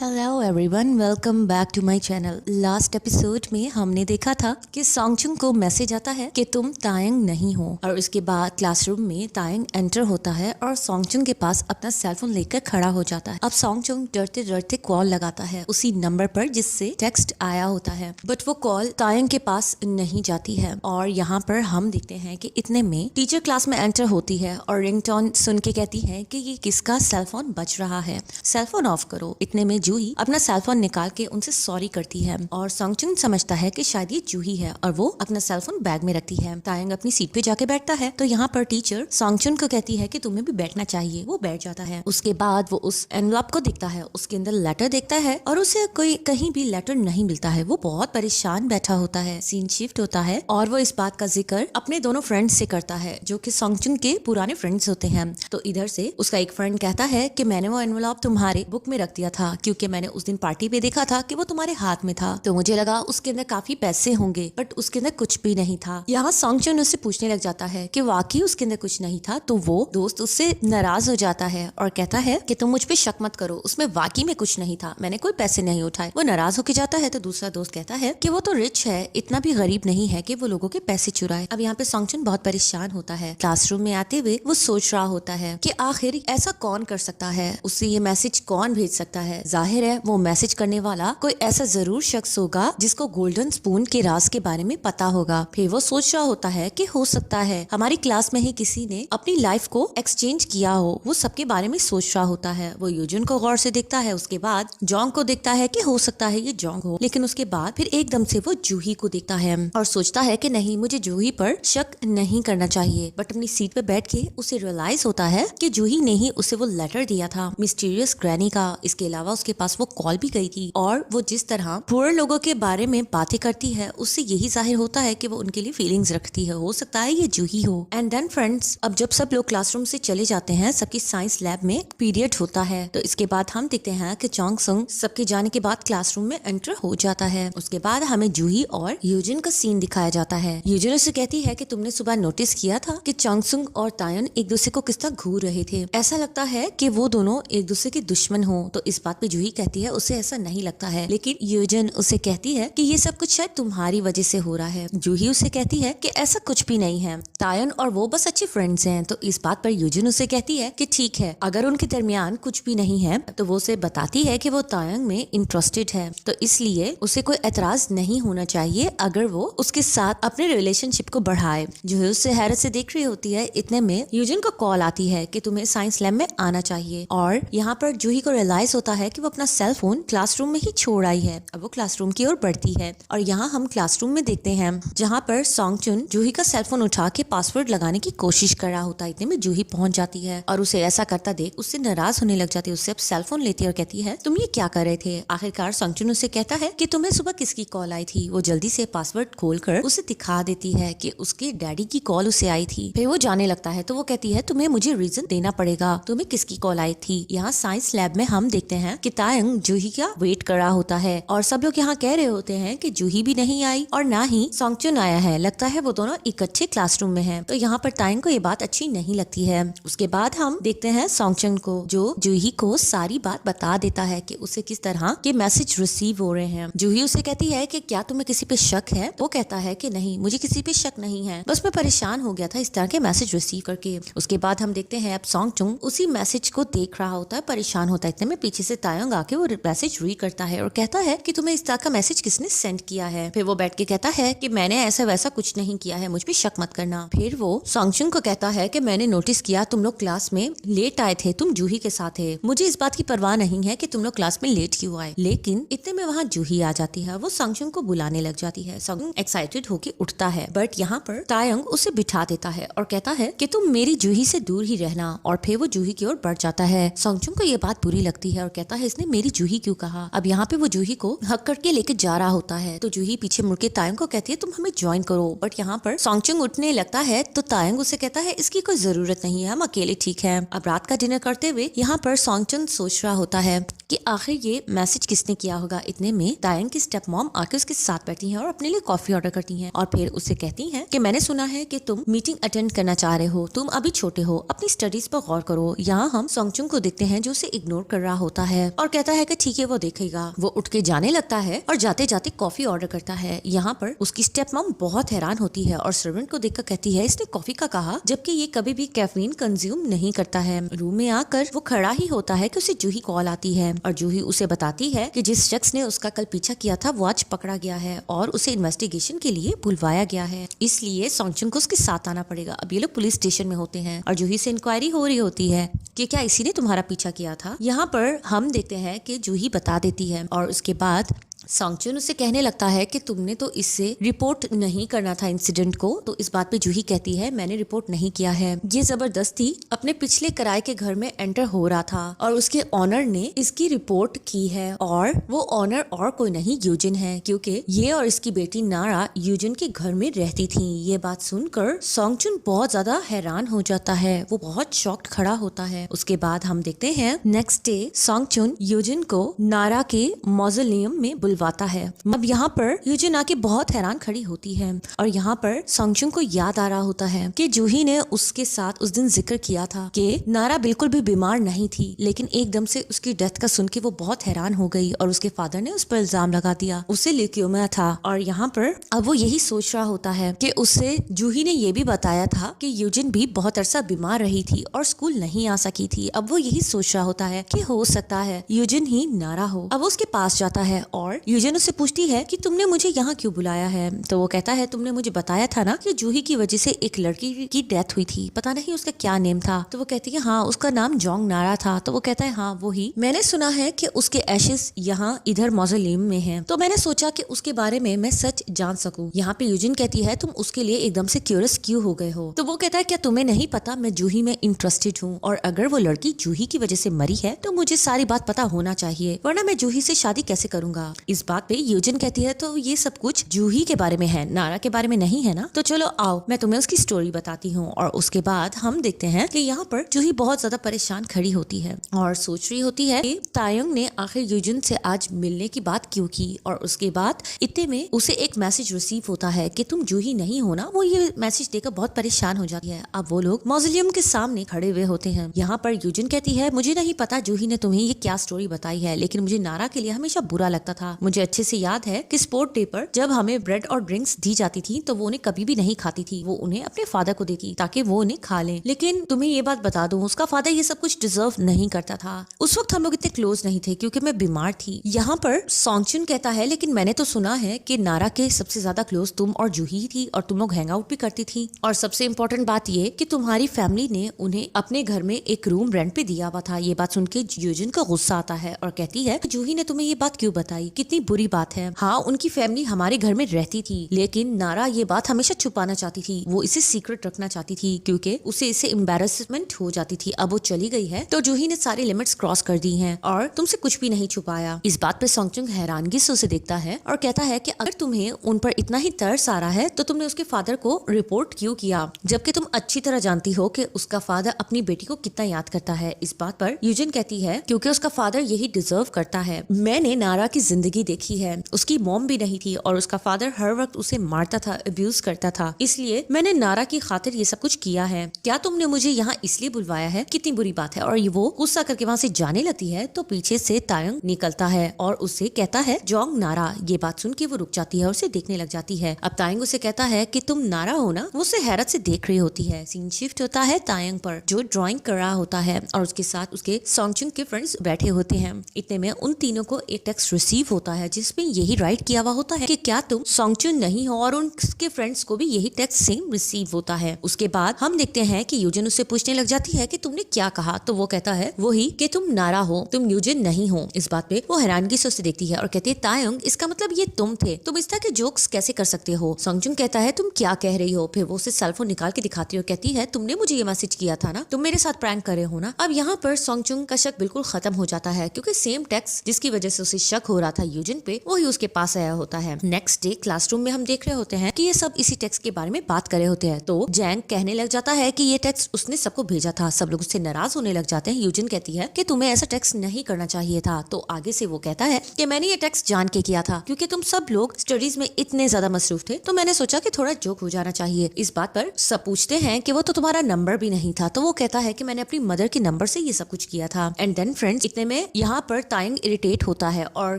Hello everyone, welcome back to my channel. Last episode में हमने देखा था कि सॉन्गचुंग को मैसेज आता है कि तुम तायंग नहीं हो, और उसके बाद क्लासरूम में तायंग एंटर होता है और सॉन्गचुंग के पास अपना सेलफोन लेकर खड़ा हो जाता है। अब सॉन्गचुंग डरते डरते कॉल लगाता है उसी नंबर पर जिससे टेक्स्ट आया होता है, बट वो कॉल तायंग के पास नहीं जाती है। और यहाँ पर हम देखते हैं कि इतने में टीचर क्लास में एंटर होती है और रिंगटोन सुन के कहती है कि ये किसका सेलफोन बज रहा है, सेलफोन ऑफ करो। इतने में जूही अपना सेलफोन निकाल के उनसे सॉरी करती है और सॉन्गचुंग समझता है कि शायद ये जूही है और वो अपना सेलफोन बैग में रखती है। तायंग अपनी सीट पे जाके बैठता है तो यहाँ पर टीचर सॉन्गचुंग को कहती है कि तुम्हें भी बैठना चाहिए। वो बैठ जाता है। उसके बाद वो उस एनवलप को देखता है, उसके अंदर लेटर देखता है और उसे कोई कहीं भी लेटर नहीं मिलता है। वो बहुत परेशान बैठा होता है। सीन शिफ्ट होता है और वो इस बात का जिक्र अपने दोनों फ्रेंड्स से करता है जो कि सॉन्गचुंग के पुराने फ्रेंड्स होते हैं। तो इधर से उसका एक फ्रेंड कहता है कि मैंने वो एनवलप तुम्हारे बुक में रख दिया था क्योंकि मैंने उस दिन पार्टी पे देखा था कि वो तुम्हारे हाथ में था, तो मुझे लगा उसके अंदर काफी पैसे होंगे, बट उसके अंदर कुछ भी नहीं था। यहाँ सॉन्गचुन उससे पूछने लग जाता है कि वाकई उसके अंदर कुछ नहीं था, तो वो दोस्त उससे नाराज हो जाता है और कहता है कि तुम मुझ पे शक मत करो, उसमें वाकई में कुछ नहीं था, मैंने कोई पैसे नहीं उठाए। वो नाराज होके जाता है तो दूसरा दोस्त कहता है कि वो तो रिच है, इतना भी गरीब नहीं है कि वो लोगों के पैसे चुराए। अब यहाँ पे सॉन्गचुन बहुत परेशान होता है। क्लासरूम में आते हुए वो सोच रहा होता है कि आखिर ऐसा कौन कर सकता है, उससे ये मैसेज कौन भेज सकता है। जाहिर है वो मैसेज करने वाला कोई ऐसा जरूर शख्स होगा जिसको गोल्डन स्पून के राज के बारे में पता होगा। फिर वो सोच रहा होता है कि हो सकता है हमारी क्लास में ही किसी ने अपनी लाइफ को एक्सचेंज किया हो। वो सबके बारे में सोच रहा होता है। वो यूजुन को गौर से देखता है, उसके बाद जोंग को देखता है कि हो सकता है ये जोंग हो, लेकिन उसके बाद फिर एकदम से वो जूही को देखता है और सोचता है कि नहीं, मुझे जूही पर शक नहीं करना चाहिए। बट अपनी सीट पे बैठ के उसे रियलाइज होता है कि जूही ने ही उसे वो लेटर दिया था मिस्टीरियस ग्रैनी का। इसके अलावा उसके पास वो कॉल भी गई थी और वो जिस तरह पुअर लोगों के बारे में बातें करती है उससे यही जाहिर होता है कि वो उनके लिए फीलिंग्स रखती है। हो सकता है ये जूही हो। एंड देन फ्रेंड्स, अब जब सब लोग क्लासरूम से चले जाते हैं, सबकी साइंस लैब में पीरियड होता है, तो इसके बाद हम देखते हैं कि चोंग सुंग सबके जाने के बाद क्लासरूम में एंटर हो जाता है। उसके बाद हमें जूही और यूजिन का सीन दिखाया जाता है। यूजिन उसे कहती है कि तुमने सुबह नोटिस किया था कि चोंग सुंग और तायन एक दूसरे को किस तरह घूर रहे थे, ऐसा लगता है कि वो दोनों एक दूसरे के दुश्मन हो। तो इस बात पे जूही कहती है उसे ऐसा नहीं लगता है, लेकिन यूजिन उसे कहती है कि ये सब कुछ शायद तुम्हारी वजह से हो रहा है। जूही उसे कहती है कि ऐसा कुछ भी नहीं है, तायन और वो बस अच्छे फ्रेंड्स हैं। तो इस बात पर यूजिन उसे कहती है कि ठीक है, अगर उनके दरमियान कुछ भी नहीं है तो वो उसे बताती है कि वो तायंग में इंटरेस्टेड है, तो इसलिए उसे कोई एतराज नहीं होना चाहिए अगर वो उसके साथ अपने रिलेशनशिप को बढ़ाए। जूही उससे हैरत से देख रही होती है। इतने में यूजिन को कॉल आती है कि तुम्हें साइंस लैब में आना चाहिए, और यहाँ पर जूही को रियलाइज होता है कि वो अपना सेल फोन क्लासरूम में ही छोड़ आई है। अब वो क्लासरूम की ओर बढ़ती है और यहाँ हम क्लासरूम में देखते हैं जहाँ पर सॉन्गचुन जूही का सेलफोन उठा के पासवर्ड लगाने की कोशिश कर रहा होता है। इतने में जूही पहुंच जाती है और उसे ऐसा करता देख उससे नाराज होने लग जाती है। उससे अब सेलफोन लेती है और कहती है तुम ये क्या कर रहे थे। आखिरकार सॉन्गचुन उसे कहता है कि तुम्हें सुबह किसकी कॉल आई थी। वो जल्दी से पासवर्ड खोलकर उसे दिखा देती है कि उसके डैडी की कॉल उसे आई थी। फिर वो जाने लगता है तो वो कहती है तुम्हें मुझे रीजन देना पड़ेगा, तुम्हें किसकी कॉल आई थी। यहाँ साइंस लैब में हम देखते हैं कि तायंग जूही का वेट कर रहा होता है और सब लोग यहाँ कह रहे होते हैं कि जूही भी नहीं आई और ना ही सॉन्गचुन आया है। लगता है वो दोनों इकट्ठे क्लासरूम में हैं। तो यहाँ पर तायंग को ये बात अच्छी नहीं लगती है। उसके बाद हम देखते हैं सॉन्गचुन को जो जूही को सारी बात बता देता है कि उसे किस तरह के मैसेज रिसीव हो रहे हैं। जूही उसे कहती है कि क्या तुम्हें किसी पे शक है। वो कहता है कि नहीं, मुझे किसी पे शक नहीं है, बस मैं परेशान हो गया था इस तरह के मैसेज रिसीव करके। उसके बाद हम देखते हैं अब सॉन्गचुन उसी मैसेज को देख रहा होता है, परेशान होता है। इतने में पीछे से तायंग आके वो मैसेज रीड करता है और कहता है कि तुम्हें इस तरह का मैसेज किसने सेंड किया है। फिर वो बैठ के कहता है कि मैंने ऐसा वैसा कुछ नहीं किया है, मुझ पे शक मत करना। फिर वो सॉन्गचुन को कहता है कि मैंने नोटिस किया तुम लोग क्लास में लेट आए थे, तुम जूही के साथ थे। मुझे इस बात की परवाह नहीं है कि तुम लोग क्लास में लेट क्यों आए, लेकिन इतने में वहाँ जूही आ जाती है। वो सॉन्गचुन को बुलाने लग जाती है। सॉन्गचुन एक्साइटेड होके उठता है, बट यहाँ पर तायंग उसे बिठा देता है और कहता है कि तुम मेरी जूही से दूर ही रहना, और फिर वो जूही की ओर बढ़ जाता है। सॉन्गचुन को ये बात बुरी लगती है और कहता है इसने मेरी जूही क्यों कहा। अब यहाँ पे वो जूही को हक करके लेके जा रहा होता है तो जूही पीछे मुड़ के तायंग को कहती है तुम हमें ज्वाइन करो, बट यहाँ पर सॉन्गचुन उठने लगता है तो तायंग उसे कहता है इसकी कोई जरूरत नहीं है, हम अकेले ठीक है। अब रात का डिनर करते हुए यहाँ पर सॉन्गचुन सोच रहा होता है कि आखिर ये मैसेज किसने किया होगा। इतने में तायंग की स्टेप मॉम आके उसके साथ बैठी हैं और अपने लिए कॉफी ऑर्डर करती हैं और फिर उससे कहती हैं कि मैंने सुना है कि तुम मीटिंग अटेंड करना चाह रहे हो, तुम अभी छोटे हो, अपनी स्टडीज पर गौर करो। यहाँ हम सोंगचुंग को देखते हैं जो उसे इग्नोर कर रहा होता है और कहता है कि ठीक है वो देखेगा। वो उठ के जाने लगता है और जाते जाते कॉफी ऑर्डर करता है। यहाँ पर उसकी स्टेप मॉम बहुत हैरान होती है और सर्वेंट को देखकर कहती है इसने कॉफी का कहा, जबकि ये कभी भी कैफीन कंज्यूम नहीं करता है। रूम में आकर वो खड़ा ही होता है कि उसे जूही कॉल आती है और जूही उसे बताती है कि जिस शख्स ने उसका कल पीछा किया था वो आज पकड़ा गया है और उसे इन्वेस्टिगेशन के लिए बुलवाया गया है, इसलिए सोंगचुंग को उसके साथ आना पड़ेगा। अब ये लोग पुलिस स्टेशन में होते हैं और जूही से इंक्वायरी हो रही होती है कि क्या इसी ने तुम्हारा पीछा किया था। यहाँ पर हम देखते हैं कि जूही बता देती है और उसके बाद सोंगचुन उससे कहने लगता है कि तुमने तो इससे रिपोर्ट नहीं करना था इंसिडेंट को। तो इस बात पे जूही कहती है मैंने रिपोर्ट नहीं किया है, ये जबरदस्ती अपने पिछले किराए के घर में एंटर हो रहा था और उसके ऑनर ने इसकी रिपोर्ट की है और वो ऑनर और कोई नहीं यूजिन है, क्योंकि ये और इसकी बेटी नारा यूजिन के घर में रहती थी। ये बात सुनकर सोंगचुन बहुत ज्यादा हैरान हो जाता है, वो बहुत शॉक्ड खड़ा होता है। उसके बाद हम देखते हैं नेक्स्ट डे सोंगचुन यूजिन को नारा के मॉज़ोलियम में बुलवाता है। अब यहाँ पर यूजिन आके बहुत हैरान खड़ी होती है और यहाँ पर सोंगचुन को याद आ रहा होता है कि जूही ने उसके साथ उस दिन जिक्र किया था कि नारा बिल्कुल भी बीमार नहीं थी, लेकिन एकदम से उसकी डेथ का सुन के वो बहुत हैरान हो गई और उसके फादर ने उस पर इल्जाम लगा दिया, उसे ल्यूकेमिया था। और यहाँ पर अब वो यही सोच रहा होता है कि उससे जूही ने ये भी बताया था कि यूजिन भी बहुत अरसा बीमार रही थी और स्कूल नहीं आ सकी थी। अब वो यही सोच रहा होता है कि हो सकता है यूजिन ही नारा हो। अब वो उसके पास जाता है और यूजिन उससे पूछती है कि तुमने मुझे यहाँ क्यों बुलाया है। तो वो कहता है तुमने मुझे बताया था ना कि जूही की वजह से एक लड़की की डेथ हुई थी, पता नहीं उसका क्या नेम था। तो वो कहती है हाँ उसका नाम जोंग नारा था। तो वो कहता है हाँ वो ही, मैंने सुना है कि उसके एशेस यहाँ इधर मॉज़ोलियम में हैं, तो मैंने सोचा कि उसके बारे में मैं सच जान सकूं। यहाँ पे यूजिन कहती है तुम उसके लिए एकदम से क्यूरियस क्यों हो गए हो। तो वो कहता है क्या तुम्हें नहीं पता मैं जूही में इंटरेस्टेड हूँ और अगर वो लड़की जूही की वजह से मरी है तो मुझे सारी बात पता होना चाहिए, वरना मैं जूही से शादी कैसे करूंगा। इस बात पे यूजिन कहती है तो ये सब कुछ जूही के बारे में है, नारा के बारे में नहीं है ना, तो चलो आओ मैं तुम्हें उसकी स्टोरी बताती हूँ। और उसके बाद हम देखते हैं कि यहाँ पर जूही बहुत ज्यादा परेशान खड़ी होती है और सोच रही होती है कि तायंग ने आखिर यूजिन से आज मिलने की बात क्यों की। और उसके बाद इतने में उसे एक मैसेज रिसीव होता है कि तुम जूही नहीं हो ना। वो ये मैसेज देकर बहुत परेशान हो जाती है। अब वो लोग मॉज़ोलियम के सामने खड़े हुए होते हैं। यहाँ पर यूजिन कहती है मुझे नहीं पता जूही ने तुम्हें ये क्या स्टोरी बताई है, लेकिन मुझे नारा के लिए हमेशा बुरा लगता था। मुझे अच्छे से याद है कि स्पोर्ट डे पर जब हमें ब्रेड और ड्रिंक्स दी जाती थी तो वो उन्हें कभी भी नहीं खाती थी, वो उन्हें अपने फादर को देती ताकि वो उन्हें खा लें। लेकिन तुम्हें ये बात बता दूं उसका फादर ये सब कुछ डिजर्व नहीं करता था। उस वक्त हम लोग इतने क्लोज नहीं थे क्योंकि मैं बीमार थी। यहाँ पर सोंगचुन कहता है लेकिन मैंने तो सुना है कि नारा के सबसे ज्यादा क्लोज तुम और जूही थी और तुम लोग हैंग आउट भी करती थी, और सबसे इम्पोर्टेंट बात ये कि तुम्हारी फैमिली ने उन्हें अपने घर में एक रूम रेंट पे दिया हुआ था। ये बात सुन के यूजिन को गुस्सा आता है और कहती है जूही ने तुम्हें ये बात क्यों बताई, कितनी बुरी बात है। हाँ उनकी फैमिली हमारे घर में रहती थी, लेकिन नारा ये बात हमेशा छुपाना चाहती थी, वो इसे सीक्रेट रखना चाहती थी क्योंकि उसे इसे एम्बैरेसमेंट हो जाती थी। अब वो चली गई है तो जूही ने सारी लिमिट्स क्रॉस कर दी हैं और तुमसे कुछ भी नहीं छुपाया। इस बात पे सोंगचुन हैरानगी से उसे देखता है और कहता है कि अगर तुम्हें उन पर इतना ही तरस आ रहा है तो तुमने उसके फादर को रिपोर्ट क्यों किया, जबकि तुम अच्छी तरह जानती हो कि उसका फादर अपनी बेटी को कितना याद करता है। इस बात पर यूजिन कहती है क्योंकि उसका फादर यही डिजर्व करता है। मैंने नारा की जिंदगी देखी है, उसकी मॉम भी नहीं थी और उसका फादर हर वक्त उसे मारता था, अब्यूज करता था, इसलिए मैंने नारा की खातिर ये सब कुछ किया है। क्या तुमने मुझे यहाँ इसलिए बुलवाया है, कितनी बुरी बात है। और ये वो गुस्सा करके वहाँ से जाने लगती है तो पीछे से तायंग निकलता है और उससे कहता है जोंग नारा। ये बात सुन के वो रुक जाती है और उसे देखने लग जाती है। अब तायंग उसे कहता है कि तुम नारा हो ना। वो उसे हैरत से देख रही होती है। सीन शिफ्ट होता है तायंग पर जो ड्राइंग कर रहा होता है और उसके साथ उसके सोंगचुन के फ्रेंड्स बैठे होते हैं। इतने में उन तीनों को एक टेक्स्ट रिसीव होता है जिसमें यही राइट किया हुआ होता है कि क्या तुम सोंगचुन नहीं हो, और उनके फ्रेंड्स को भी यही टेक्स्ट सेम रिसीव होता है। उसके बाद हम देखते हैं कि यूजिन उससे पूछने लग जाती है कि तुमने क्या कहा, तो वो कहता है वही कि तुम नारा हो, तुम यूजिन नहीं हो। इस बात पे वो हैरानगी से उसे देखती है और कहती है तायंग इसका मतलब ये तुम थे, तुम इस तरह के जोक्स कैसे कर सकते हो। सोंगचुन कहता है तुम क्या कह रही हो। फिर वो उसे सेलफोन निकाल के दिखाती है और कहती है तुमने मुझे ये मैसेज किया था ना, तुम मेरे साथ प्रैंक कर रहे हो ना। अब यहाँ पर सोंगचुन का शक बिल्कुल खत्म हो जाता है क्योंकि सेम टेक्स्ट जिसकी वजह से उसे शक हो रहा था यूजिन पे, वही उसके पास आया होता है। नेक्स्ट डे क्लासरूम में हम देख रहे होते हैं कि ये सब इसी टेक्स्ट के बारे में बात कर रहे होते हैं। तो जैंग कहने लग जाता है कि ये टेक्स्ट उसने सबको भेजा था। सब लोग उससे नाराज होने लग जाते हैं। यूजिन कहती है कि तुम्हें ऐसा टेक्स्ट नहीं करना चाहिए था। तो आगे से वो कहता है कि मैंने ये टेक्स्ट जान के किया था, क्योंकि तुम सब लोग स्टडीज में इतने ज्यादा मसरूफ थे, तो मैंने सोचा कि थोड़ा जोक हो जाना चाहिए। इस बात पर सब पूछते हैं कि वो तो तुम्हारा नंबर भी नहीं था। तो वो कहता है कि मैंने अपनी मदर के नंबर से ये सब कुछ किया था। एंड देन फ्रेंड्स, इतने में यहाँ पर तायंग इरिटेट होता है और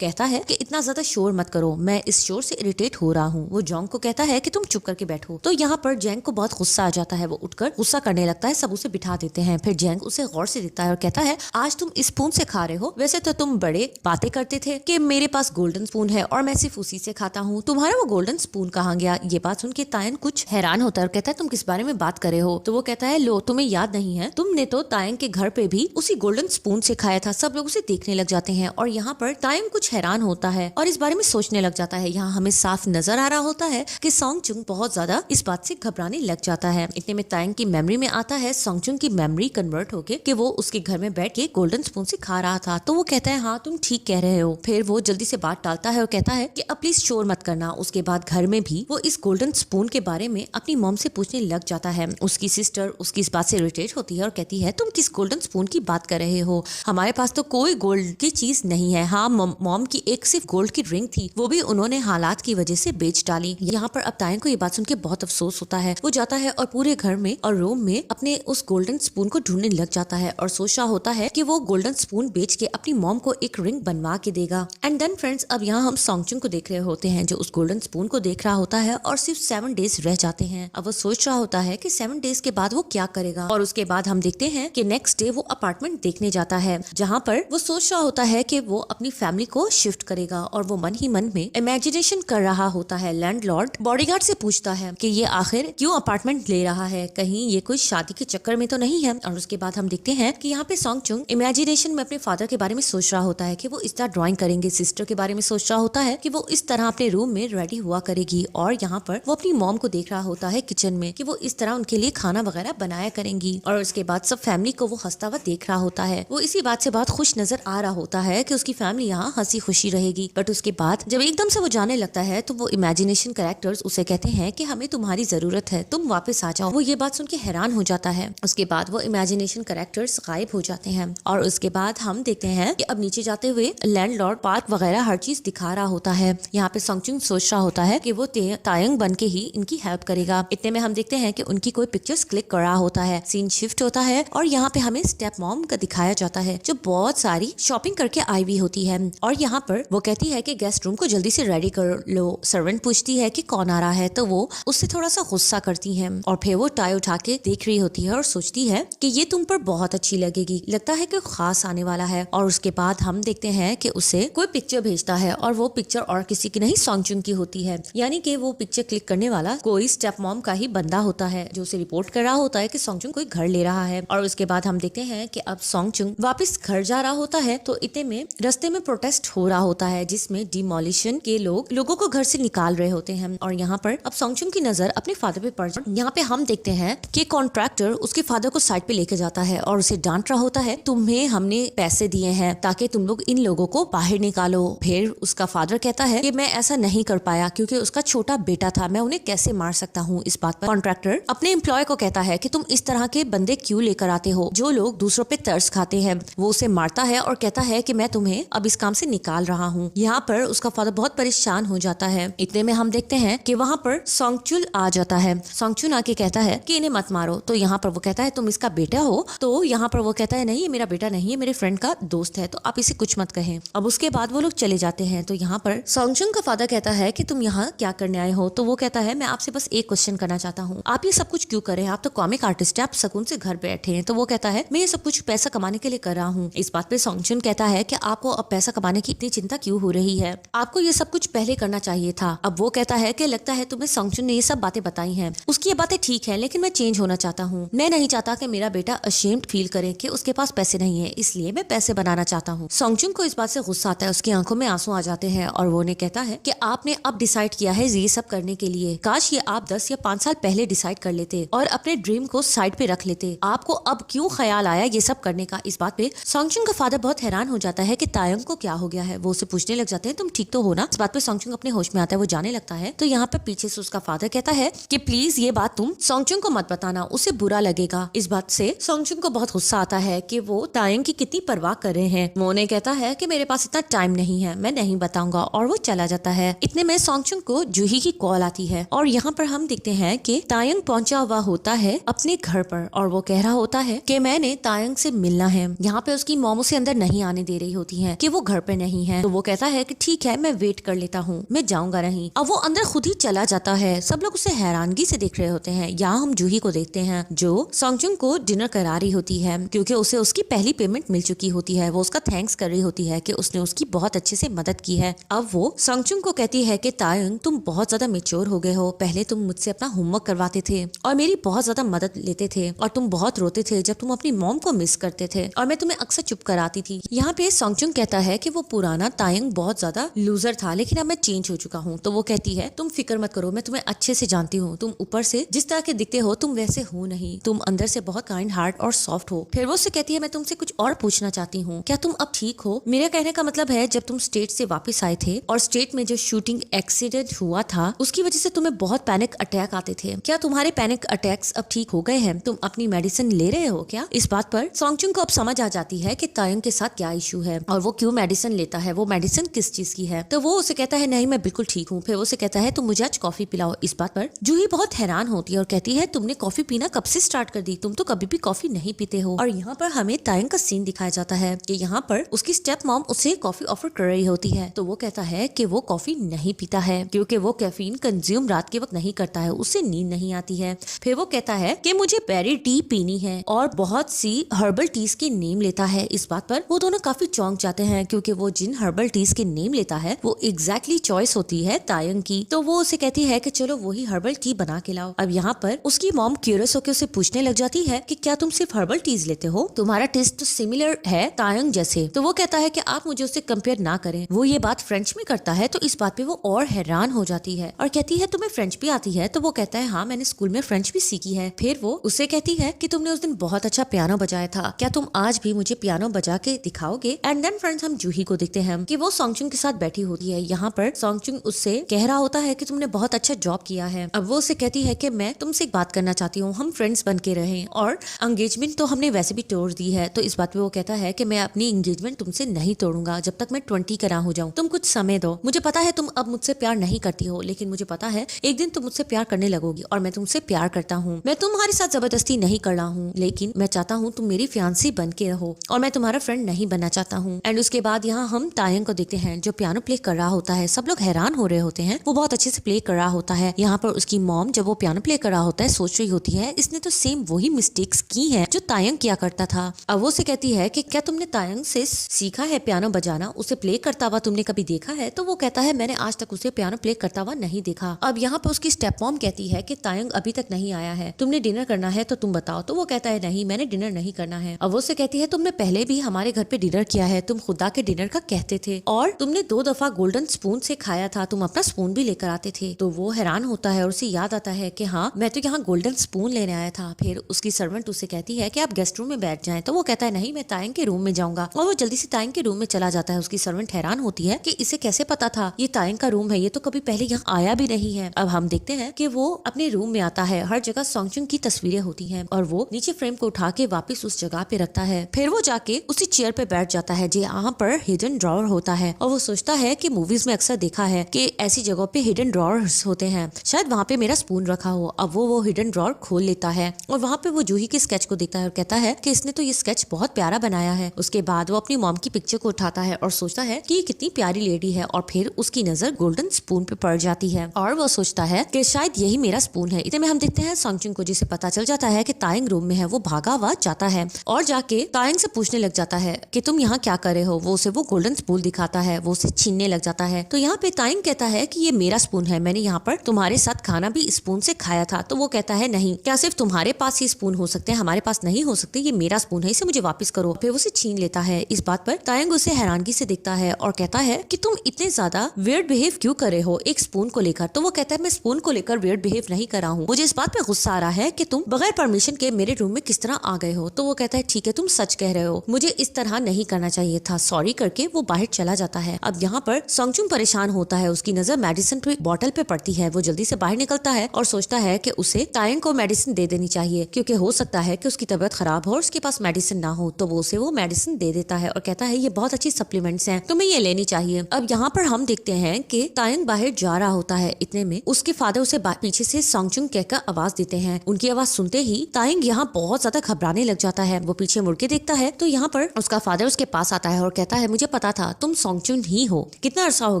कहता है कि इतना ज्यादा शोर मत करो, मैं इस शोर से इरिटेट हो रहा हूँ। वो जोंग को कहता है कि तुम चुप करके बैठो। तो यहाँ पर जैंग को बहुत गुस्सा आ जाता है। वो उठकर गुस्सा करने लगता है। सब उसे बिठा देते हैं। फिर जैंग उसे गौर से देखता है और कहता है, आज तुम इस स्पून से खा रहे हो। वैसे तो तुम बड़े बातें करते थे कि मेरे पास गोल्डन स्पून है और मैं सिर्फ उसी से खाता हूँ। तुम्हारा वो गोल्डन स्पून कहाँ गया? ये बात सुन के तायंग कुछ हैरान होता है और कहता है, तुम किस बारे में बात कर रहे हो? तो वो कहता है, लो तुम्हें याद नहीं है, तुमने तो तायंग के घर पे भी उसी गोल्डन स्पून से खाया था। सब लोग उसे देखने लग जाते हैं और यहाँ पर तायंग कुछ हैरान होता है और इस बारे में सोचने लग जाता है। यहाँ हमें साफ नजर आ रहा होता है कि सोंगचुंग बहुत ज्यादा इस बात से घबराने लग जाता है। इतने में तायंग की मेमोरी में आता है सोंगचुंग की मेमोरी कन्वर्ट होके कि वो उसके घर में बैठ के गोल्डन स्पून से खा रहा था। तो वो कहता है, हाँ तुम ठीक कह रहे हो। फिर वो जल्दी से बात टालता है और कहता है कि अब प्लीज शोर मत करना। उसके बाद घर में भी वो इस गोल्डन स्पून के बारे में अपनी मॉम से पूछने लग जाता है। उसकी सिस्टर उसकी इस बात से इरिटेट होती है और कहती है, तुम किस गोल्डन स्पून की बात कर रहे हो? हमारे पास तो कोई गोल्ड की चीज नहीं है। हाँ मॉम की एक सिर्फ गोल्ड की रिंग थी, वो भी उन्होंने हालात की वजह से बेच डाली। यहाँ पर अब तायंग को ये बात सुन के बहुत अफसोस होता है। वो जाता है और पूरे घर में और रूम में अपने उस गोल्डन स्पून को ढूंढने लग जाता है और सोच रहा होता है कि वो गोल्डन स्पून बेच के अपनी मॉम को एक रिंग बनवा के देगा। एंड देन फ्रेंड्स, अब यहाँ हम सोंगचुंग को देख रहे होते हैं जो उस गोल्डन स्पून को देख रहा होता है और सिर्फ 7 डेज रह जाते हैं। अब वो सोच रहा होता है कि 7 डेज के बाद वो क्या करेगा। और उसके बाद हम देखते हैं कि नेक्स्ट डे वो अपार्टमेंट देखने जाता है, जहाँ पर वो सोच रहा होता है कि वो अपनी फैमिली को शिफ्ट करेगा और वो मन ही मन में इमेजिनेशन कर रहा होता है। लैंडलॉर्ड बॉडीगार्ड से पूछता है कि ये आखिर क्यों अपार्टमेंट ले रहा है, कहीं ये कोई शादी के चक्कर में तो नहीं है। और उसके बाद हम देखते हैं कि यहाँ पे सोंगचुंग इमेजिनेशन में अपने फादर के बारे में सोच रहा होता है कि वो इस तरह ड्राइंग करेंगे। सिस्टर के बारे में सोच रहा होता है कि वो इस तरह अपने रूम में रेडी हुआ करेगी। और यहाँ पर वो अपनी मॉम को देख रहा होता है किचन में कि वो इस तरह उनके लिए खाना वगैरह बनाया करेंगी। और उसके बाद सब फैमिली को वो हंसता हुआ देख रहा होता है। वो इसी बात से बहुत खुश नजर आ रहा होता है कि उसकी फैमिली यहाँ हंसी खुशी रहेगी। बट उसके बाद जब एकदम से वो जाने लगता है तो वो इमेजिनेशन कैरेक्टर्स उसे कहते हैं कि हमें तुम्हारी जरूरत है, तुम वापस आ जाओ। वो ये बात सुन के हैरान हो जाता है। उसके बाद वो इमेजिनेशन कैरेक्टर्स गायब हो जाते हैं और उसके बाद हम देखते हैं कि अब नीचे जाते हुए लैंडलॉर्ड पार्क वगैरह हर चीज दिखा रहा होता है। यहाँ पे सोंगचुंग सोच रहा होता है कि वो तायंग बन के ही इनकी हेल्प करेगा। इतने में हम देखते हैं कि उनकी कोई पिक्चर्स क्लिक कर रहा होता है। सीन शिफ्ट होता है और यहाँ पे हमें स्टेप मॉम का दिखाया जाता है जो बहुत सारी शॉपिंग करके आई हुई होती है। और यहाँ पर वो कहती है कि गेस्ट रूम को जल्दी से रेडी कर लो। सर्वेंट पूछती है कि कौन आ रहा है, तो वो उससे थोड़ा सा गुस्सा करती है और फिर वो टाई उठा के देख रही होती है और सोचती है कि ये तुम पर बहुत अच्छी लगेगी, लगता है कि खास आने वाला है। और उसके बाद हम देखते हैं कि उसे कोई पिक्चर भेजता है और वो पिक्चर और किसी की नहीं सोंगचुंग की होती है। यानी कि वो पिक्चर क्लिक करने वाला कोई स्टेप मॉम का ही बंदा होता है जो उसे रिपोर्ट कर रहा होता है कि सोंगचुंग कोई घर ले रहा है। और उसके बाद हम देखते हैं कि अब सोंगचुंग वापस घर जा रहा होता है तो इतने में रास्ते में प्रोटेस्ट हो रहा होता है जिसमें डिमोलिशन के लोगों को घर से निकाल रहे होते हैं। और यहाँ पर अब सोंगचुंग की नजर अपने फादर पे पड़ जाती है। यहाँ पे हम देखते हैं कि कॉन्ट्रैक्टर उसके फादर को साइड पे लेके जाता है और उसे डांट रहा होता है, तुम्हें हमने पैसे दिए हैं ताकि तुम लोग इन लोगों को बाहर निकालो। फिर उसका फादर कहता है कि मैं ऐसा नहीं कर पाया क्योंकि उसका छोटा बेटा था, मैं उन्हें कैसे मार सकता हूँ। इस बात पर कॉन्ट्रैक्टर अपने एम्प्लॉय को कहता है कि तुम इस तरह के बंदे क्यों लेकर आते हो जो लोग दूसरों पे तरस खाते हैं। वो उसे मारता है और कहता है कि मैं तुम्हें अब इस काम से निकाल रहा हूँ। यहाँ पर उसका फादर बहुत परेशान हो जाता है। इतने में हम देखते हैं कि वहाँ पर सोंगचुल आ जाता है। सोंगचुल आके कहता है कि इन्हें मत मारो। तो यहाँ पर वो कहता है तुम इसका बेटा हो? तो यहाँ पर वो कहता है नहीं, ये मेरा बेटा नहीं है, मेरे फ्रेंड का दोस्त है, तो आप इसे कुछ मत कहें। अब उसके बाद वो लोग चले जाते हैं। तो यहाँ पर सोंगचुल का फादर कहता है कि तुम यहाँ क्या करने आए हो? तो वो कहता है मैं आपसे बस एक क्वेश्चन करना चाहता हूँ, आप ये सब कुछ क्यों कर रहे हैं? आप तो कॉमिक आर्टिस्ट है, आप सुकून से घर बैठे हैं। तो वो कहता है मैं ये सब कुछ पैसा कमाने के लिए कर रहा हूँ। इस बात पे सोंगचुल कहता है कि आपको अब पैसा कमाने की इतनी चिंता क्यों हो रही है? आपको ये सब कुछ पहले करना चाहिए था। अब वो कहता है कि लगता है तुम्हें सोंगचुल ने ये सब बातें बताई हैं, उसकी ये बातें ठीक है, लेकिन मैं चेंज होना चाहता हूँ। मैं नहीं चाहता कि मेरा बेटा अशेम्ड फील करे कि उसके पास पैसे नहीं है, इसलिए मैं पैसे बनाना चाहता हूँ। सोंगचुल को इस बात से गुस्सा आता है, उसकी आंखों में आंसू आ जाते हैं और वो उन्हें कहता है कि आपने अब डिसाइड किया है ये सब करने के लिए, काश ये आप 10 या 5 साल पहले डिसाइड कर लेते और अपने ड्रीम को साइड पे रख लेते। आपको अब क्यों ख्याल आया ये सब करने का? इस बात पे सोंगचुल का फादर बहुत हैरान हो जाता है कि तायंग को क्या हो गया है। वो उससे पूछने लग जाते हैं तुम ठीक तो हो ना। इस बात पे सोंगचुंग अपने होश में आता है, वो जाने लगता है। तो यहाँ पे पीछे से उसका फादर कहता है कि प्लीज ये बात तुम सोंगचुंग को मत बताना, उसे बुरा लगेगा। इस बात से सोंगचुंग को बहुत गुस्सा आता है कि वो तायंग की कितनी परवाह कर रहे हैं। मोने कहता है कि मेरे पास इतना टाइम नहीं है, मैं नहीं बताऊंगा, और वो चला जाता है। इतने में सोंगचुंग को जूही की कॉल आती है और यहाँ पर हम देखते हैं कि तायंग पहुंचा हुआ होता है अपने घर पर और वो कह रहा होता है कि मैंने तायंग से मिलना है। यहाँ पे उसकी मॉम उसे अंदर नहीं आने दे रही होती है कि वो घर पे नहीं है। तो वो कहता है कि ठीक है मैं वेट कर लेता हूँ, मैं जाऊंगा नहीं। अब वो अंदर खुद ही चला जाता है। सब लोग उसे हैरानगी से देख रहे होते हैं। यहाँ हम जूही को देखते हैं जो सोंगचुंग को डिनर करा रही होती है क्योंकि उसे उसकी पहली पेमेंट मिल चुकी होती है। वो उसका थैंक्स कर रही होती है कि उसने उसकी बहुत अच्छे से मदद की है। अब वो सोंगचुंग को कहती है कि तायंग तुम बहुत ज्यादा मेच्योर हो गए हो, पहले तुम मुझसे अपना होमवर्क करवाते थे और मेरी बहुत ज्यादा मदद लेते थे और तुम बहुत रोते थे जब तुम अपनी मॉम को मिस करते थे और मैं तुम्हें अक्सर चुप कराती थी। यहाँ पे सोंगचुंग कहता है कि वो पुराना तायंग बहुत ज्यादा लूजर था लेकिन अब मैं चेंज हो चुका हूँ। तो वो कहती है तुम फिक्र मत करो, मैं तुम्हें अच्छे से जानती हूँ, तुम ऊपर से जिस तरह के दिखते हो तुम वैसे हो नहीं, तुम अंदर से बहुत काइंड हार्ट और सॉफ्ट हो। फिर वो उससे कहती है मैं तुमसे कुछ और पूछना चाहती हूँ, क्या तुम अब ठीक हो? मेरा कहने का मतलब है जब तुम स्टेट से वापस आए थे और स्टेट में जो शूटिंग एक्सीडेंट हुआ था उसकी वजह से तुम्हें बहुत पैनिक अटैक आते थे, क्या तुम्हारे पैनिक अटैक्स अब ठीक हो गए हैं? तुम अपनी मेडिसिन ले रहे हो क्या? इस बात पर सोंगचुंग को अब समझ आ जाती है कि तायंग के साथ क्या इशू है और वो क्यों मेडिसिन लेता है, वो मेडिसिन किस चीज की है। तो वो उसे कहता है नहीं मैं बिल्कुल ठीक हूँ। फिर वो उसे कहता है तुम मुझे आज कॉफी पिलाओ। इस बात पर जूही बहुत हैरान होती है और कहती है तुमने कॉफी पीना कब से स्टार्ट कर दी, तुम तो कभी भी कॉफी नहीं पीते हो। और यहाँ पर हमें तायंग का सीन दिखाया जाता है कि यहाँ पर उसकी स्टेप मॉम उसे कॉफी ऑफर कर रही होती है। तो वो कहता है कि वो कॉफी नहीं पीता है क्योंकि वो कैफीन कंज्यूम रात के वक्त नहीं करता है, उससे नींद नहीं आती है। फिर वो कहता है कि मुझे बेरी टी पीनी है और बहुत सी हर्बल टीज के नेम लेता है। इस बात पर वो दोनों काफी चौंक जाते हैं क्योंकि वो जिन हर्बल टीज के नेम लेता है वो एग्जैक्टली चॉइस होती है तायंग की। तो वो उसे कहती है कि चलो वही हर्बल टी बना के लाओ। अब यहाँ पर उसकी मॉम क्यूरियस होकर उसे पूछने लग जाती है कि क्या तुम सिर्फ हर्बल टीज लेते हो, तुम्हारा टेस्ट तो सिमिलर है तायंग जैसे। तो वो कहता है कि आप मुझे उससे कंपेयर ना करें। वो ये बात फ्रेंच में करता है तो इस बात पे वो और हैरान हो जाती है और कहती है तुम्हें फ्रेंच भी आती है? तो वो कहता है हाँ मैंने स्कूल में फ्रेंच भी सीखी है। फिर वो उसे कहती है कि तुमने उस दिन बहुत अच्छा पियानो बजाया था, क्या तुम आज भी मुझे पियानो बजा के दिखाओगे? एंड देन फ्रेंड्स हम जूही को देखते हैं कि वो सोंगचुंग के साथ बैठी होती है। यहाँ पर सोंगचुंग उससे कह रहा होता है कि तुमने बहुत अच्छा जॉब किया है। अब वो उसे कहती है कि मैं तुमसे एक बात करना चाहती हूँ, हम फ्रेंड्स बन के रहें और एंगेजमेंट तो हमने वैसे भी तोड़ दी है। तो इस बात पे वो कहता है कि मैं अपनी एंगेजमेंट तुमसे नहीं तोड़ूंगा जब तक मैं 20 का ना हो जाऊं। तुम कुछ समय दो, मुझे पता है तुम अब मुझसे प्यार नहीं करती हो लेकिन मुझे पता है एक दिन तुम मुझसे प्यार करने लगोगी और मैं तुमसे प्यार करता हूँ। मैं तुम्हारे साथ जबरदस्ती नहीं कर रहा हूँ लेकिन मैं चाहता हूँ तुम मेरी फियांसी बन के रहो और मैं तुम्हारा फ्रेंड नहीं बनना चाहता हूँ। एंड उसके बाद यहाँ हम तायंग को देखते हैं जो पियानो प्ले कर रहा होता है। सब लोग हैरान हो रहे होते हैं, वो बहुत अच्छे से प्ले कर रहा होता है। यहाँ पर उसकी मॉम जब वो पियानो प्ले कर रहा होता है सोच रही होती है इसने तो सेम वही मिस्टेक्स की हैं जो तायंग किया करता था। अब वो से कहती है कि क्या तुमने तायंग से सीखा है पियानो बजाना, उसे प्ले करता हुआ तुमने कभी देखा है? तो वो कहता है मैंने आज तक उसे पियानो प्ले करता हुआ नहीं देखा। अब यहाँ पर उसकी स्टेप मॉम कहती है कि तायंग अभी तक नहीं आया है, तुमने डिनर करना है तो तुम बताओ। तो वो कहता है नहीं मैंने डिनर नहीं करना है। अब वो से कहती है तुमने पहले भी हमारे घर पे डिनर किया है, तुम खुदा के डिनर का कहते थे और तुमने 2 दफा गोल्डन स्पून से खाया था, तुम अपना स्पून भी लेकर आते थे। तो वो हैरान होता है और उसे याद आता है कि हाँ मैं तो यहाँ गोल्डन स्पून लेने आया था। फिर उसकी सर्वेंट उसे कहती है कि आप गेस्ट रूम में बैठ जाएं। तो वो कहता है नहीं मैं तायंग के रूम में जाऊंगा और वो जल्दी से तायंग के रूम में चला जाता है। उसकी सर्वेंट हैरान होती है कि इसे कैसे पता था ये तायंग का रूम है, ये तो कभी पहले यहाँ आया भी नहीं है। अब हम देखते हैं कि वो अपने रूम में आता है, हर जगह सोंगचुंग की तस्वीरें होती हैं और वो नीचे फ्रेम को उठा के वापस उस जगह पे रखता है। फिर वो जाके उसी चेयर पे बैठ जाता है जहाँ पर हिडन ड्रॉवर होता है और वो सोचता है कि मूवीज में अक्सर देखा है कि ऐसी जगह पे हिडन ड्रॉवर्स होते हैं, शायद वहाँ पे मेरा स्पून रखा हो। अब वो हिडन ड्रॉवर खोल लेता है और वहाँ पे वो जूही के स्केच को देखता है और कहता है कि इसने तो ये स्केच बहुत प्यारा बनाया है। उसके बाद वो अपनी मॉम की पिक्चर को उठाता है और सोचता है कि ये कितनी प्यारी लेडी है और फिर उसकी नजर गोल्डन स्पून पे पड़ जाती है और वो सोचता है कि शायद यही मेरा स्पून है। इतने में हम देखते हैं सोंगचुंग को जिसे पता चल जाता है कि तायंग रूम में है। वो भागा हुआ जाता है और जाके तायंग से पूछने लग जाता है कि तुम यहाँ क्या कर रहे हो। वो उसे वो गोल्डन स्पून दिखाता है, वो उसे छीनने लग जाता है। तो यहाँ पे तायंग कहता है कि ये मेरा स्पून है, मैंने यहाँ पर तुम्हारे साथ खाना भी स्पून से खाया था। तो वो कहता है नहीं, क्या सिर्फ तुम्हारे पास ही स्पून हो सकते हैं, हमारे पास नहीं हो सकते, ये मेरा स्पून है, इसे मुझे वापस करो। फिर उसे छीन लेता है। इस बात पर तायंग उसे हैरानगी से देखता है और कहता है कि तुम इतने ज्यादा वियर्ड बिहेव क्यों कर रहे हो एक स्पून को लेकर। तो वो कहता है मैं स्पून को लेकर वियर्ड बिहेव नहीं कर रहा हूँ, मुझे इस बात पे गुस्सा आ रहा है कि तुम बगैर परमिशन के मेरे रूम में किस तरह आ गए हो। तो वो कहता है ठीक है तुम सच कह रहे हो, मुझे इस तरह नहीं करना चाहिए था। सॉरी करके वो बाहर बाहर चला जाता है। अब यहाँ पर सोंगचुंग परेशान होता है, उसकी नजर मेडिसिन पे बॉटल पे पड़ती है। वो जल्दी से बाहर निकलता है और सोचता है कि उसे तायंग को मेडिसिन दे देनी चाहिए, क्योंकि हो सकता है कि उसकी तबीयत खराब हो और उसके पास मेडिसिन ना हो। तो वो उसे वो मेडिसिन दे देता है और कहता है ये बहुत अच्छी सप्लीमेंट्स हैं, तुम्हें ये लेनी चाहिए। अब यहाँ पर हम देखते हैं कि तायंग बाहर जा रहा होता है, इतने में उसके फादर उसे पीछे से सोंगचुंग कहकर आवाज देते हैं। उनकी आवाज सुनते ही तायंग यहाँ बहुत ज्यादा घबराने लग जाता है। वो पीछे मुड़ के देखता है तो यहाँ पर उसका फादर उसके पास आता है और कहता है मुझे पता था तुम सोंगचुंग ही हो, कितना अरसा हो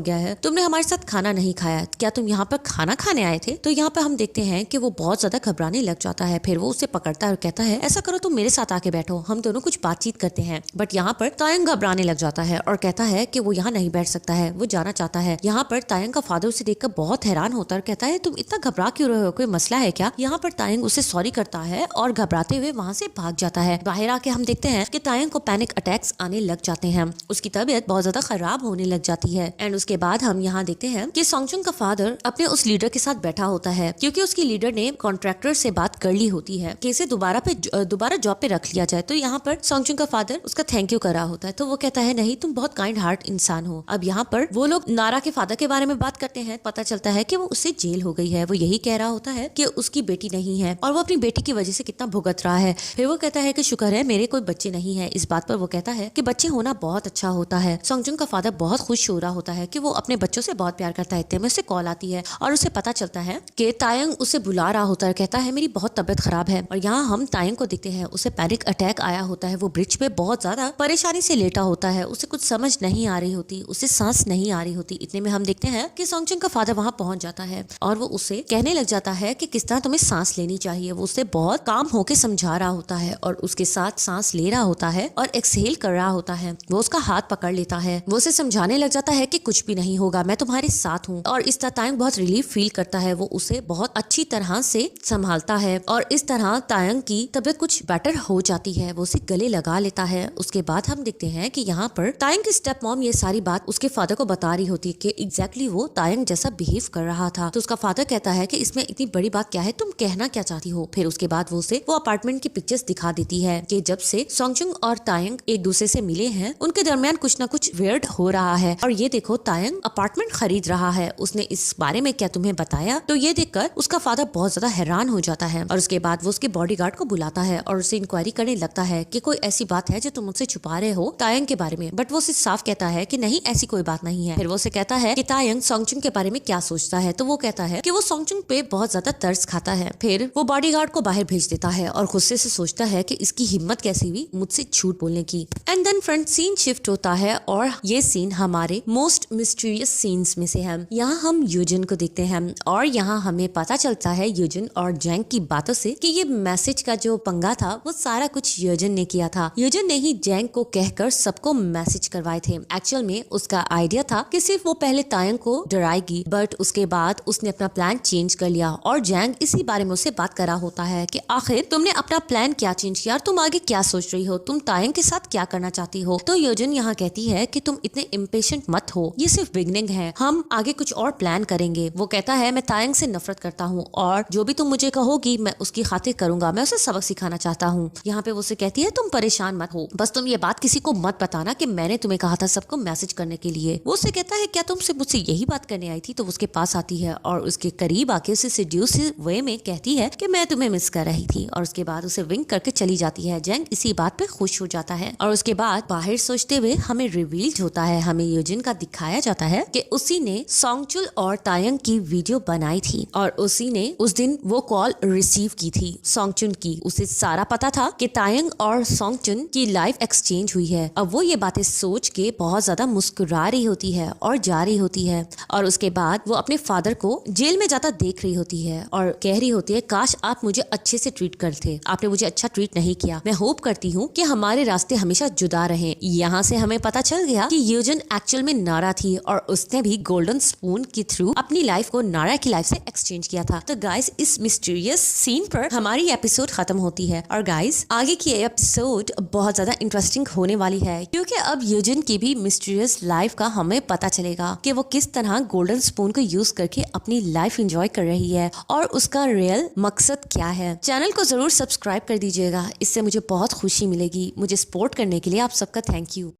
गया है तुमने हमारे साथ खाना नहीं खाया, क्या तुम यहाँ पर खाना खाने आए थे? तो यहाँ पर हम देखते हैं कि वो बहुत ज्यादा घबराने लग जाता है। फिर वो उसे पकड़ता है और कहता है ऐसा करो तुम मेरे साथ आके बैठो, हम दोनों कुछ बातचीत करते हैं। बट यहाँ पर तायंग घबराने लग जाता है और कहता है कि वो यहाँ नहीं बैठ सकता है, वो जाना चाहता है। यहाँ पर तायंग का फादर उसे देखकर बहुत हैरान होता है और कहता है तुम इतना घबरा क्यों रहे हो, कोई मसला है क्या? यहाँ पर तायंग उसे सॉरी करता है और घबराते हुए वहाँ से भाग जाता है। बाहर आके हम देखते हैं कि तायंग को पैनिक अटैक्स आने लग जाते हैं, उसकी तबीयत बहुत ज्यादा खराब होने लग जाती है। एंड उसके बाद हम यहाँ देखते हैं कि सोंगचुंग का फादर अपने उस लीडर के साथ बैठा होता है, क्योंकि उसकी लीडर ने कॉन्ट्रैक्टर से बात कर ली होती है कि इसे दोबारा जॉब पे रख लिया जाए। तो यहाँ पर सोंगचुंग का फादर उसका थैंक यू कर रहा होता है, तो वो कहता है नहीं तुम बहुत काइंड हार्ट इंसान हो। अब यहाँ पर वो लोग नारा के फादर के बारे में बात करते हैं, पता चलता है कि वो उससे जेल हो गई है। वो यही कह रहा होता है कि उसकी बेटी नहीं है और वो अपनी बेटी की वजह से कितना भुगत रहा है। फिर वो कहता है कि शुक्र है मेरे कोई बच्चे नहीं है। इस बात पर वो कहता है कि बच्चे होना बहुत अच्छा होता है। सोंगचुंग का फादर बहुत खुश हो रहा होता है कि वो अपने बच्चों से बहुत प्यार करता है। इतने में उसे कॉल आती है और उसे पता चलता है कि तायंग उसे बुला रहा होता है, कहता है मेरी बहुत तबीयत खराब है। और यहाँ हम तायंग को देखते हैं, उसे पैनिक अटैक आया होता है। वो ब्रिज पे बहुत ज्यादा परेशानी से लेटा होता है, उसे कुछ समझ नहीं आ रही होती, उसे सांस नहीं आ रही होती। इतने में हम देखते हैं कि सोंगचुंग का फादर वहाँ पहुंच जाता है और वो उसे कहने लग जाता है कि किस तरह तुम्हें सांस लेनी चाहिए। वो उसे बहुत काम होके समझा रहा होता है और उसके साथ सांस ले रहा होता है और एक्सहेल कर रहा होता है। वो उसका हाथ पकड़ लेता है, वो उसे समझाने लग जाता है कि कुछ भी नहीं होगा, मैं तुम्हारे साथ हूँ। और इस तरह तायंग बहुत रिलीफ फील करता है, वो उसे बहुत अच्छी तरह से संभालता है और इस तरह तायंग की तबीयत कुछ बेटर हो जाती है। वो उसे गले लगा लेता है। उसके बाद हम देखते हैं कि यहाँ पर तायंग की स्टेप मॉम ये सारी बात उसके फादर को बता रही होती है कि एग्जैक्टली वो तायंग जैसा बिहेव कर रहा था। तो उसका फादर कहता है कि इसमें इतनी बड़ी बात क्या है, तुम कहना क्या चाहती हो? फिर उसके बाद वो उसे वो अपार्टमेंट की पिक्चर्स दिखा देती है कि जब से सोंगचुंग और तायंग एक दूसरे से मिले हैं उनके दरमियान कुछ ना कुछ वियर्ड हो रहा है। और ये देखो तायंग अपार्टमेंट खरीद रहा है, उसने इस बारे में क्या तुम्हें बताया? तो ये देखकर उसका फादर बहुत ज्यादा हैरान हो जाता है और उसके बाद वो उसके बॉडीगार्ड को बुलाता है और उसे इंक्वायरी करने लगता है कि कोई ऐसी बात है जो तुम मुझसे छुपा रहे हो तायंग के बारे में। बट वो उसे साफ कहता है कि नहीं ऐसी कोई बात नहीं है। फिर वो उसे कहता है कि तायंग सोंगचुंग के बारे में क्या सोचता है? तो वो कहता है कि वो सोंगचुंग पे बहुत ज्यादा तरस खाता है। फिर वो बॉडीगार्ड को बाहर भेज देता है और गुस्से से सोचता है कि इसकी हिम्मत कैसी हुई मुझसे झूठ बोलने की। And then front scene shift होता है और ये सीन हमारे मोस्ट मिस्टीरियस सीन्स में से है। यहाँ हम यूजिन को देखते हैं और यहाँ हमें पता चलता है यूजिन और जैंग की बातों से कि ये मैसेज का जो पंगा था वो सारा कुछ यूजिन ने किया था। यूजिन ने ही जैंग को कहकर सबको मैसेज करवाए थे। एक्चुअल में उसका आइडिया था कि सिर्फ वो पहले तायंग को डराएगी, बट उसके बाद उसने अपना प्लान चेंज कर लिया और जैंग इसी बारे में उससे बात कर रहा होता है कि आखिर तुमने अपना प्लान क्या चेंज किया, तुम आगे क्या सोच रही हो, तुम तायंग के साथ क्या करना चाहती हो? तो यूजिन यहाँ कहती है कि तुम इतने इम्पेशेंट मत हो, ये सिर्फ बिगनिंग है, हम आगे कुछ और प्लान करेंगे। वो कहता है मैं तायंग से नफरत करता हूँ और जो भी तुम मुझे कहोगी मैं उसकी खातिर करूंगा, मैं उसे सबक सिखाना चाहता हूँ। यहाँ पे वो उसे कहती है तुम परेशान मत हो, बस तुम ये बात किसी को मत बताना कि मैंने तुम्हें कहा था सबको मैसेज करने के लिए। वो उसे कहता है क्या तुम मुझसे यही बात करने आई थी? तो उसके पास आती है और उसके करीब आके उसे सिड्यूस वे में कहती है कि मैं तुम्हें मिस कर रही थी और उसके बाद उसे विंक करके चली जाती है। जैंग इसी बात पे खुश हो जाता है और उसके बाद बाहर सोचते हुए हमें रिवील्ड होता है, हमें यूजिन का दिखाया जाता है कि उसी ने सोंगचुल और तायंग की वीडियो बनाई थी और उसी ने उस दिन वो कॉल रिसीव की थी सोंगचुन की। उसे सारा पता था कि तायंग और सोंगचुन की लाइफ एक्सचेंज हुई है। अब वो ये बातें सोच के बहुत ज्यादा मुस्कुरा रही होती है और जा रही होती है और उसके बाद वो अपने फादर को जेल में जाता देख रही होती है और कह रही होती है काश आप मुझे अच्छे से ट्रीट करते, आपने मुझे अच्छा ट्रीट नहीं किया। मैं होप करती हूँ कि हमारे रास्ते हमेशा जुदा रहें। यहाँ से हमें पता चल गया कि यूजिन एक्चुअल में नारा थी और उसने भी गोल्डन स्पून के थ्रू अपनी लाइफ को नारा की लाइफ से एक्सचेंज किया था। तो गाइस इस मिस्टीरियस सीन पर हमारी एपिसोड खत्म होती है और गाइस आगे की एपिसोड बहुत ज्यादा इंटरेस्टिंग होने वाली है क्योंकि अब यूजिन की भी मिस्टीरियस लाइफ का हमें पता चलेगा कि वो किस तरह गोल्डन स्पून को यूज करके अपनी लाइफ एंजॉय कर रही है और उसका रियल मकसद क्या है। चैनल को जरूर सब्सक्राइब कर दीजिएगा, इससे मुझे बहुत खुशी मिलेगी। मुझे सपोर्ट करने के लिए आप सबका थैंक यू।